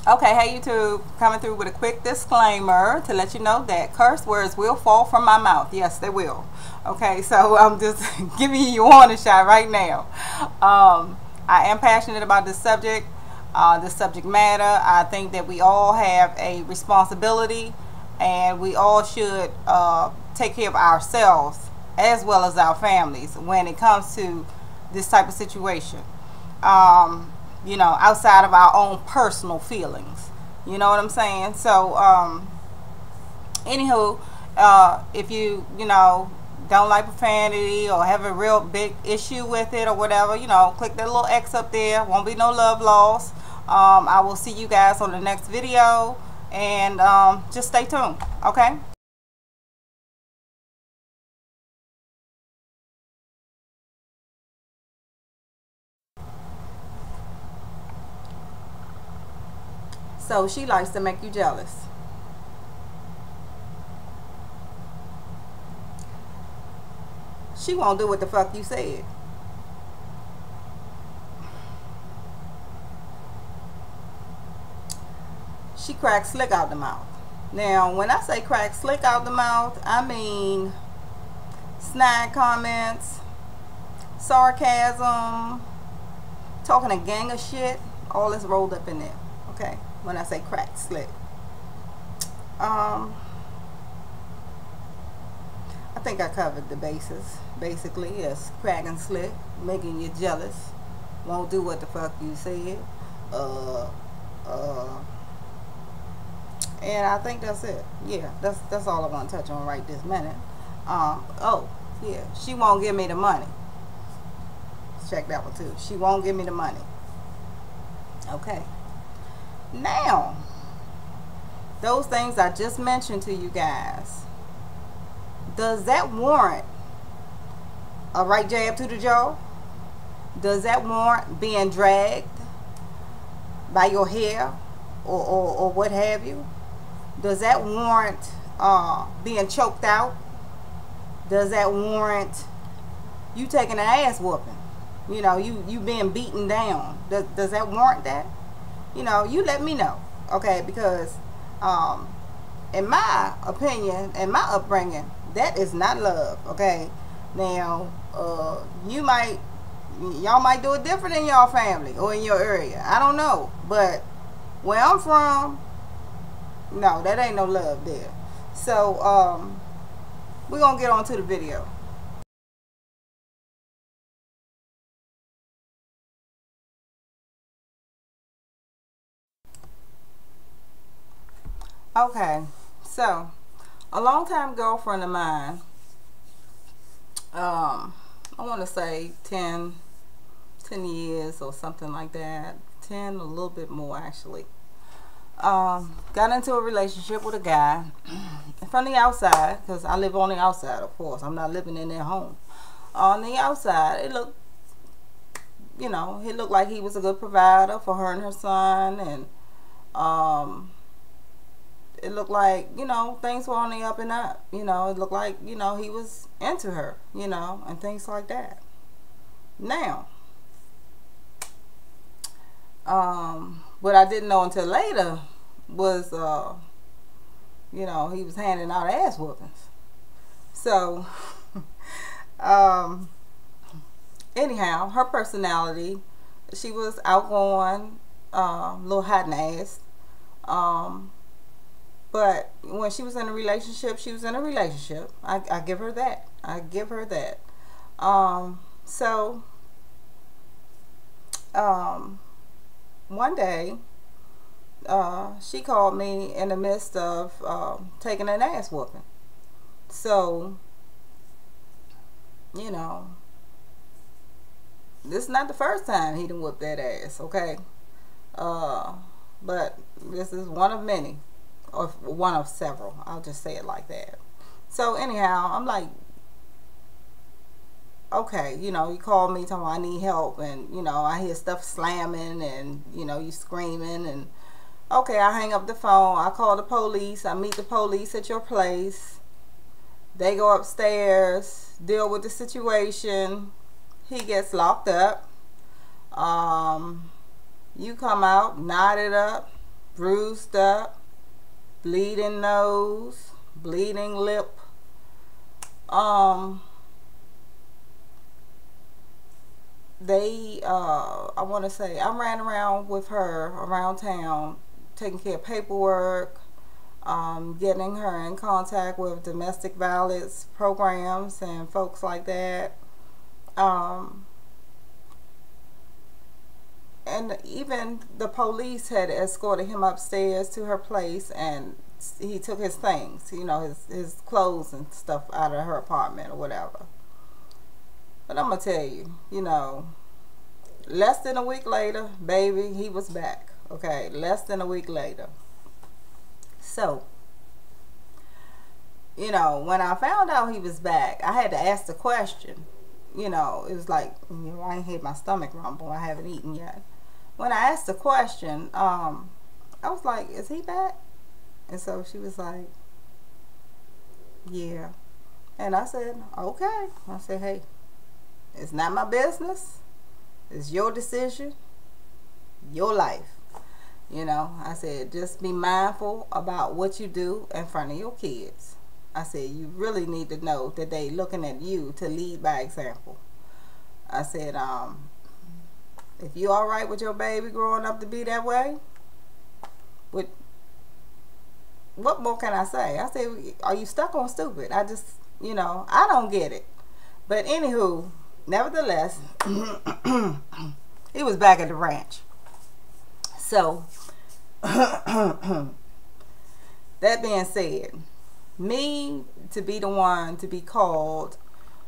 Okay, hey YouTube, coming through with a quick disclaimer to let you know that curse words will fall from my mouth. Yes, they will. Okay, so I'm just giving you a warning shot right now. I am passionate about this subject matter. I think that we all have a responsibility, and we all should take care of ourselves as well as our families when it comes to this type of situation. You know, outside of our own personal feelings. You know what I'm saying? So, anywho, if you know, don't like profanity or have a real big issue with it or whatever, you know, click that little X up there. Won't be no love lost. I will see you guys on the next video, and just stay tuned, okay? So she likes to make you jealous. She won't do what the fuck you said. She cracks slick out the mouth. Now, when I say crack slick out the mouth, I mean snide comments, sarcasm, talking a gang of shit, all is rolled up in there. Okay, when I say crack slick. I think I covered the bases. Basically, yes, cracking slick, making you jealous, won't do what the fuck you said. And I think that's it. Yeah, that's all I want to touch on right this minute. Oh, yeah, she won't give me the money. Check that one too. She won't give me the money. Okay. Now, those things I just mentioned to you guys, does that warrant a right jab to the jaw? Does that warrant being dragged by your hair or what have you? Does that warrant being choked out? Does that warrant you taking an ass whooping? You know, you being beaten down. Does that warrant that? You know, you let me know, okay? Because in my opinion and my upbringing, that is not love, okay? Now, y'all might do it different in y'all family or in your area. I don't know, but where I'm from, no, that ain't no love there. So, we're gonna get on to the video. Okay, so a longtime girlfriend of mine, I want to say 10 years or something like that, 10, a little bit more actually, got into a relationship with a guy from the outside, because I live on the outside, of course. I'm not living in their home. On the outside, it looked, you know, he looked like he was a good provider for her and her son, and it looked like, you know, things were on the up and up. You know, it looked like, you know, he was into her, you know, and things like that. Now, what I didn't know until later was, you know, he was handing out ass whoopings. So, anyhow, her personality, she was outgoing, a little hot and ass. But when she was in a relationship, she was in a relationship. I give her that. I give her that. So, one day, she called me in the midst of taking an ass whooping. So, you know, this is not the first time he done whooped that ass, okay? But this is one of many, or one of several. I'll just say it like that. So anyhow, I'm like, okay, you know, you call me talking I need help, and you know, I hear stuff slamming, and you know, you screaming, and okay, I hang up the phone. I call the police. I meet the police at your place. They go upstairs, deal with the situation. He gets locked up. You come out knotted up, bruised up, bleeding nose, bleeding lip. I want to say, I ran around with her around town, taking care of paperwork, getting her in contact with domestic violence programs and folks like that. And even the police had escorted him upstairs to her place, and he took his things, you know, his clothes and stuff out of her apartment or whatever. But I'm going to tell you, you know, less than a week later, baby, he was back. Okay, less than a week later. So, you know, when I found out he was back, I had to ask the question. You know, it was like, you know, I ain't had my stomach rumble. I haven't eaten yet. When I asked the question, I was like, is he back? And so she was like, yeah. And I said, okay. I said, hey, it's not my business. It's your decision, your life. You know, I said, just be mindful about what you do in front of your kids. I said, you really need to know that they looking at you to lead by example. I said, if you all right with your baby growing up to be that way, what more can I say? I said, are you stuck on stupid? I just, you know, I don't get it. But anywho, nevertheless, he was back at the ranch. So, that being said, me to be the one to be called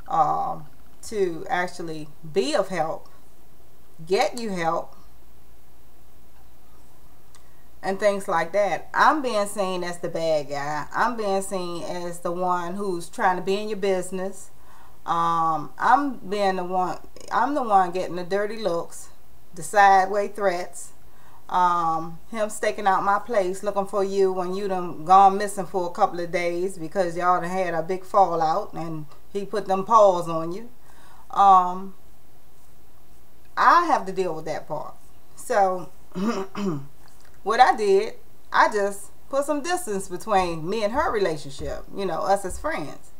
to actually be of help, get you help, and things like that, I'm being seen as the bad guy. I'm being seen as the one who's trying to be in your business. I'm the one getting the dirty looks, the sideways threats, him staking out my place looking for you when you done gone missing for a couple of days because y'all done had a big fallout and he put them paws on you. I have to deal with that part. So what I did, I just put some distance between me and her relationship, you know, us as friends.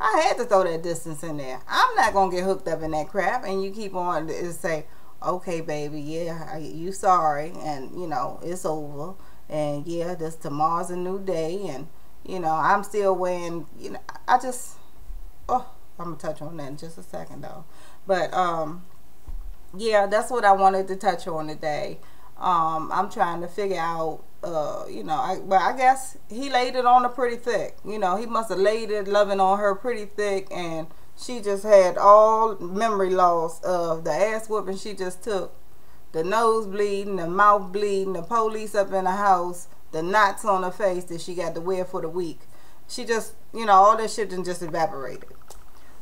I had to throw that distance in there. I'm not going to get hooked up in that crap. And you keep on to say, okay, baby, yeah, you sorry. And, you know, it's over. And, yeah, this tomorrow's a new day. And, you know, I'm still wearing, you know, I just, oh, I'm going to touch on that in just a second, though. But, yeah, that's what I wanted to touch on today. I'm trying to figure out, you know, I guess he laid it on her pretty thick. You know, he must have laid it loving on her pretty thick, and she just had all memory loss of the ass whooping she just took, the nose bleeding, the mouth bleeding, the police up in the house, the knots on her face that she got to wear for the week. She just, you know, all that shit just evaporated.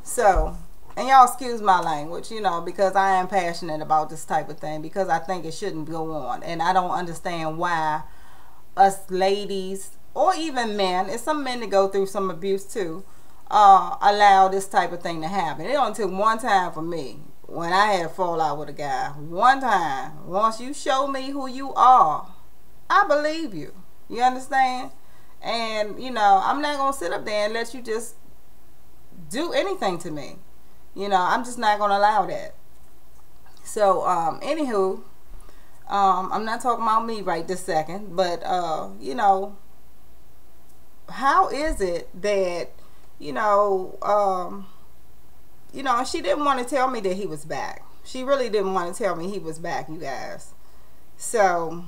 So, and y'all excuse my language, you know, because I am passionate about this type of thing, because I think it shouldn't go on. And I don't understand why us ladies, or even men, and some men that go through some abuse too, allow this type of thing to happen. It only took one time for me when I had a fallout with a guy. One time. Once you show me who you are, I believe you. You understand? And, you know, I'm not going to sit up there and let you just do anything to me. You know, I'm just not going to allow that. So, anywho, I'm not talking about me right this second, but, you know, how is it that, you know, she didn't want to tell me that he was back. She really didn't want to tell me he was back, you guys. So,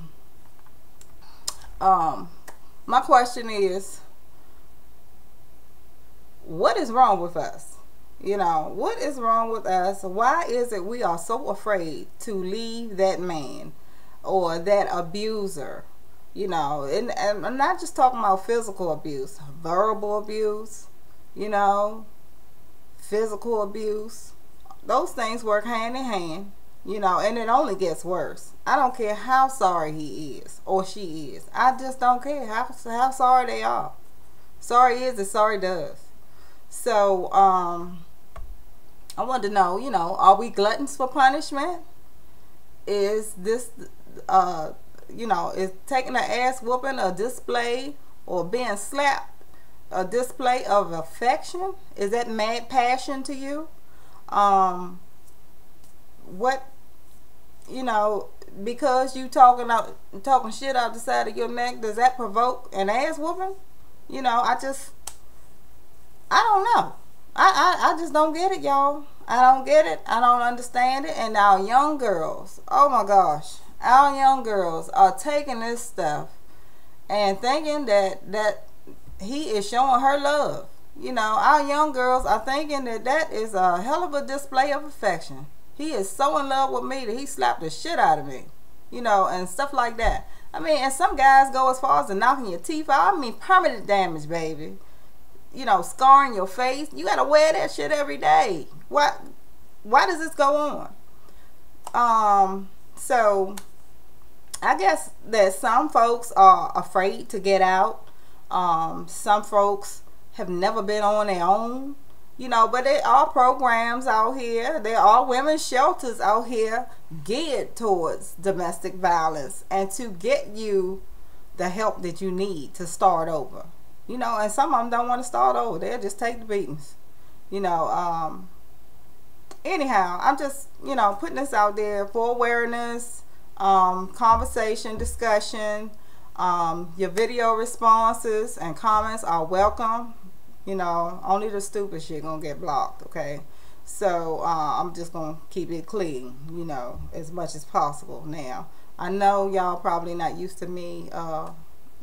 my question is, what is wrong with us? You know, what is wrong with us? Why is it we are so afraid to leave that man or that abuser? You know, and I'm not just talking about physical abuse, verbal abuse, you know, physical abuse. Those things work hand in hand, you know, and it only gets worse. I don't care how sorry he is or she is. I just don't care how sorry they are. Sorry is as sorry does. So, I want to know, you know, are we gluttons for punishment? Is this you know, is taking an ass whooping a display, or being slapped a display of affection? Is that mad passion to you? What, you know, because you talking shit out the side of your neck, does that provoke an ass whooping? You know, I don't know. I just don't get it, y'all. I don't get it. I don't understand it. And our young girls, oh my gosh, our young girls are taking this stuff and thinking that he is showing her love. You know, our young girls are thinking that is a hell of a display of affection. He is so in love with me that he slapped the shit out of me. You know, and stuff like that. I mean, and some guys go as far as to knocking your teeth out. I mean, permanent damage, baby. You know, scarring your face. You gotta wear that shit every day. Why does this go on? So I guess that some folks are afraid to get out. Some folks have never been on their own, you know, but there are programs out here. There are women's shelters out here geared towards domestic violence and to get you the help that you need to start over. You know, and some of them don't want to start over. They'll just take the beatings. You know, anyhow, I'm just, you know, putting this out there for awareness, conversation, discussion. Your video responses and comments are welcome. You know, only the stupid shit gonna get blocked, okay? So I'm just gonna keep it clean, you know, as much as possible. Now, I know y'all probably not used to me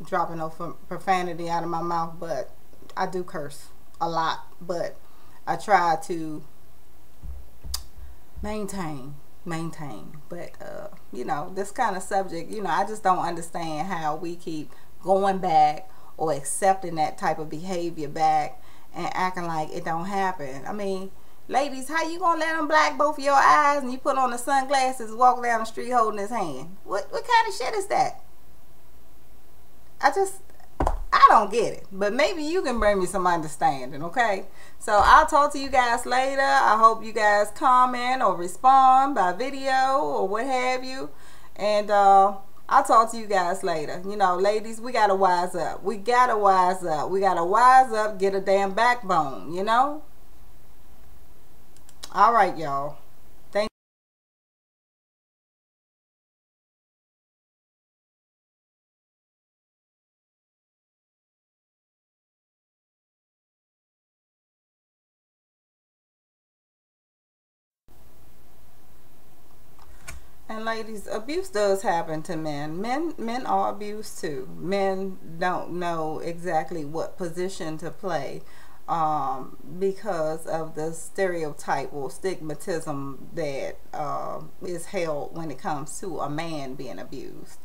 dropping no profanity out of my mouth, but I do curse a lot, but I try to maintain, but you know, this kind of subject, you know, I just don't understand how we keep going back or accepting that type of behavior back and acting like it don't happen. I mean, ladies, how you gonna let him black both of your eyes and you put on the sunglasses and walk down the street holding his hand? What kind of shit is that? I don't get it, but maybe you can bring me some understanding, okay? So I'll talk to you guys later. I hope you guys comment or respond by video or what have you, and I'll talk to you guys later. You know, ladies, we gotta wise up. We gotta wise up. We gotta wise up, get a damn backbone, you know? All right, y'all. And ladies, abuse does happen to men. Men are abused too. Men don't know exactly what position to play because of the stereotype or stigmatism that is held when it comes to a man being abused.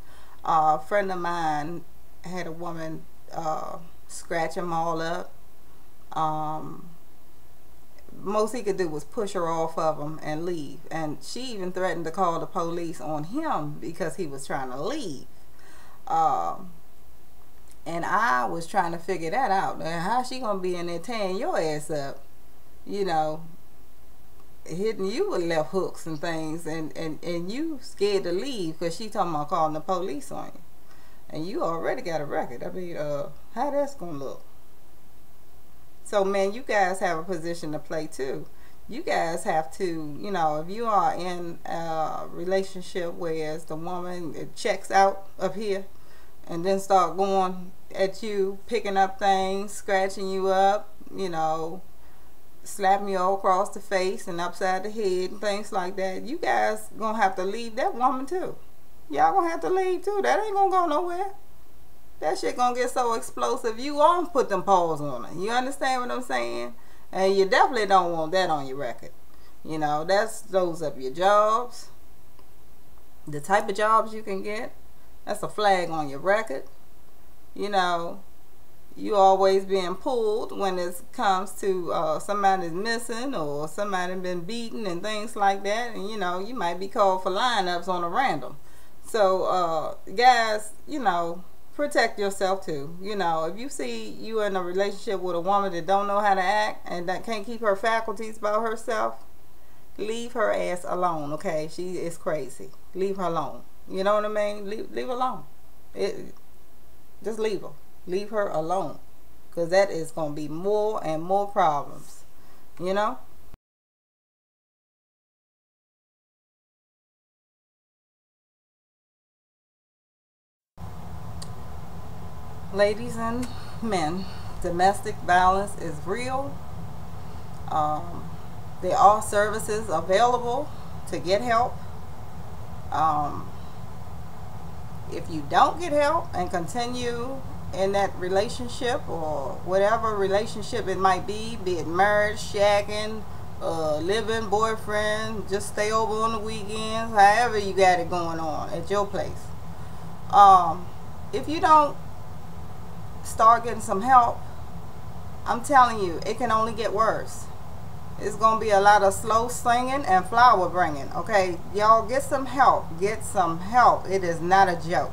A friend of mine had a woman scratch him all up. Most he could do was push her off of him and leave, and she even threatened to call the police on him because he was trying to leave. And I was trying to figure that out. How she gonna be in there tearing your ass up, you know, hitting you with left hooks and things, and you scared to leave because she talking about calling the police on you, and you already got a record. I mean, how that's gonna look? So, man, you guys have a position to play too. You guys have to, you know, if you are in a relationship where the woman checks out up here and then start going at you, picking up things, scratching you up, you know, slapping you all across the face and upside the head and things like that, you guys gonna have to leave that woman too. Y'all gonna have to leave too. That ain't gonna go nowhere. That shit gonna get so explosive, you won't put them paws on it. You understand what I'm saying? And you definitely don't want that on your record. You know, that's those of your jobs. The type of jobs you can get, that's a flag on your record. You know, you always being pulled when it comes to somebody's missing or somebody been beaten and things like that. And, you know, you might be called for lineups on a random. So, guys, you know, protect yourself too. You know, if you see you in a relationship with a woman that don't know how to act and that can't keep her faculties about herself, leave her ass alone, okay? She is crazy. Leave her alone. You know what I mean? Leave her alone. Just leave her. Leave her alone. Because that is going to be more and more problems. You know? Ladies and men, domestic violence is real. There are services available to get help. If you don't get help and continue in that relationship or whatever relationship it might be it marriage, shagging, living, boyfriend, just stay over on the weekends, however you got it going on at your place. If you don't start getting some help, I'm telling you, it can only get worse. It's going to be a lot of slow singing and flower bringing. Okay, y'all, get some help. Get some help. It is not a joke.